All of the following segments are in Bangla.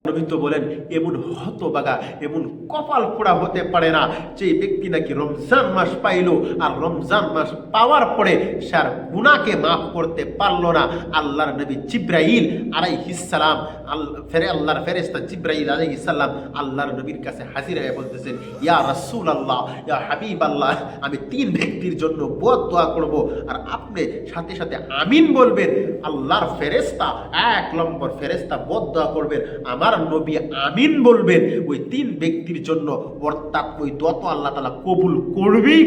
নবী তো বলেন এমন হতবাগা, এমন কপাল পোড়া হতে পারে না যে ব্যক্তি নাকি রমজান মাস পাইল আর রমজান মাস পাওয়ার পরে সে আর গুনাহকে মাফ করতে পারলো না। আল্লাহর নবী জিব্রাইল আলাইহিস সালাম আল্লাহর ফেরেশতা জিব্রাইল আলাইহিস সালাম আল্লাহর নবীর কাছে হাজির হয়ে বলতেছেন, ইয়া রাসূলুল্লাহ, ইয়া হাবিবাল্লাহ, আমি তিন ব্যক্তির জন্য বদদোয়া করব আর আপনি সাথে সাথে আমিন বলবেন। আল্লাহর ফেরেশতা, এক নম্বর ফেরেশতা বদদোয়া করবেন, আমার নবী আমিন বলবেন ওই তিন ব্যক্তির জন্য, অর্থাৎ ওই দোয়া তো আল্লাহ তাআলা কবুল করবেই,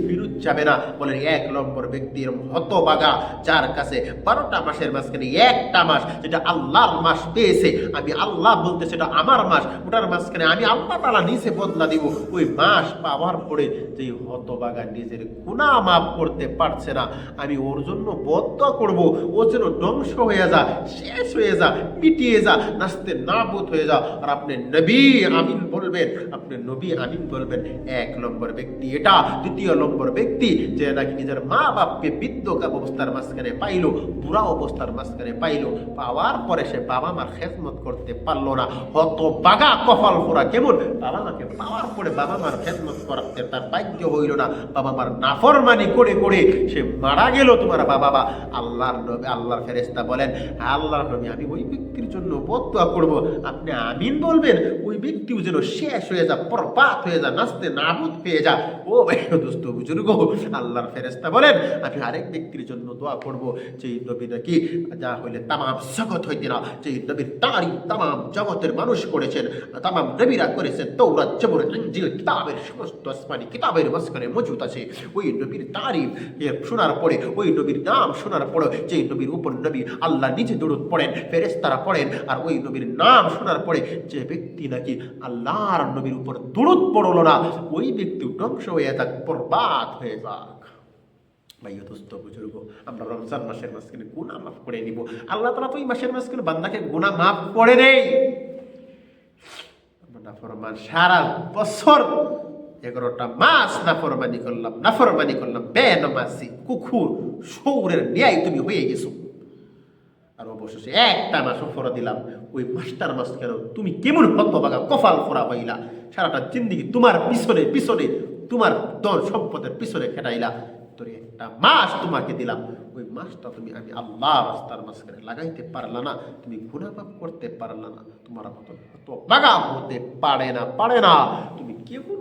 বিরুদ্ধ যাবে না। বলেন এক নম্বর ব্যক্তি এরকম হতবাগা যার কাছে 12টা মাসের মাঝখানে একটা মাস যেটা আল্লাহর মাস পেয়েছে, আমি আল্লাহ বলতে সেটা আমার মাস, ওটার মাঝখানে আমি আল্লাহ তাআলা নিচে বদলা দিব। ওই মাস পাওয়ার পরে যে হতবাগা নিজের গুনাহ মাফ করতে পারছে না, আমি ওর জন্য বদদোয়া করব, ও যেন ধ্বংস হয়ে যা, শেষ হয়ে যা, মিটিয়ে যা, নাস্তে নাবুদ হয়ে যা। আর আপনি নবী আমিন বলবেন, আপনি নবী আমিন বলবেন। এক নম্বর ব্যক্তি এটা। দ্বিতীয় নম্বর ব্যক্তি যে নাকি নিজের মা বাপকে বৃদ্ধ অবস্থার মাঝখানে পাইলো, বুড়া অবস্থার মাঝখানে পাইলো, পাওয়ার পরে সে বাবা মার খেদমত করতে পারলো না, হতবাগা কপাল পোড়া। কেমন? বাবা মাকে পাওয়ার পরে বাবা মার খেদমত করতে তার ভাগ্য হইল না, বাবা মার নাফরমানি করে করে সে মারা গেল। তোমার বাবা বা আল্লাহর নবী, আল্লাহর ফেরেশতা বলেন, আল্লাহর নবী আমি ওই ব্যক্তির জন্য বদদোয়া করব, আপনি আমিন বলবেন, ওই ব্যক্তিও যেন শেষ হয়ে যা, বরবাদ হয়ে যা, নাস্তে নাবুদ পেয়ে যা। ও ভাই দোস্ত বুজুর্গ, আল্লাহর ফেরেশতা বলেন আমি আরেক ব্যক্তির জন্য দোয়া করব, যে নবী নাকি যা হইলে তামাম জগৎ হইতে না, যে নবীর তারিফ তামাম জগতের মানুষ করেছেন, তামাম নবীরা করেছেন, তাওরাত জবুর ইনজিল কিতাবের সমস্ত আসমানি কিতাবের মাঝখানে মজুদ আছে। ওই নবীর তারিফ শোনার পরে, ওই নবীর নাম শোনার পরে, যে নবীর উপর নবী আল্লাহ নিজে দরুদ পড়েন, ফেরেশতারা পড়েন, আর ওই নবীর নাম শোনার পরে যে ব্যক্তি নাকি আল্লাহর নবীর উপর দরুদ পড়লো না, ওই ব্যক্তি ধ্বংস হয়ে যাক, বরবাদ হয়ে যাক। ভাইয়া দোস্ত বুজুর্গ, আমরা রমজান মাসের মাঝখানে গুনাহ মাফ করে নিব। আল্লাহ তাআলা তো এই মাসের মাঝখানে বান্দাকে গুনাহ মাফ করে নেই। নাফরমান সারা বছর 11টা মাস নাফরমানি করলাম, বেনামাজি কুকুর সৌরের ন্যায় তুমি হয়ে গেছো, আর অবশেষে একটা মাস অফর দিলাম, ওই মাস্টার মাস কেন তুমি কেমন হতভাগা কপাল পোড়া হইলা, সারাটা জিন্দেগি তোমার পিছনে পিছনে তোমার ধন সম্পদের পিছনে খেটাইলা, তোর একটা মাস তোমাকে দিলাম, ওই মাসটা তুমি আমি আল্লাহ রাস্তার মাঝখানে লাগাইতে পারলা না, তুমি গুনাহ মাফ করতে পারলা না, তোমার মতো হতভাগা হতে পারে না। তুমি কেমন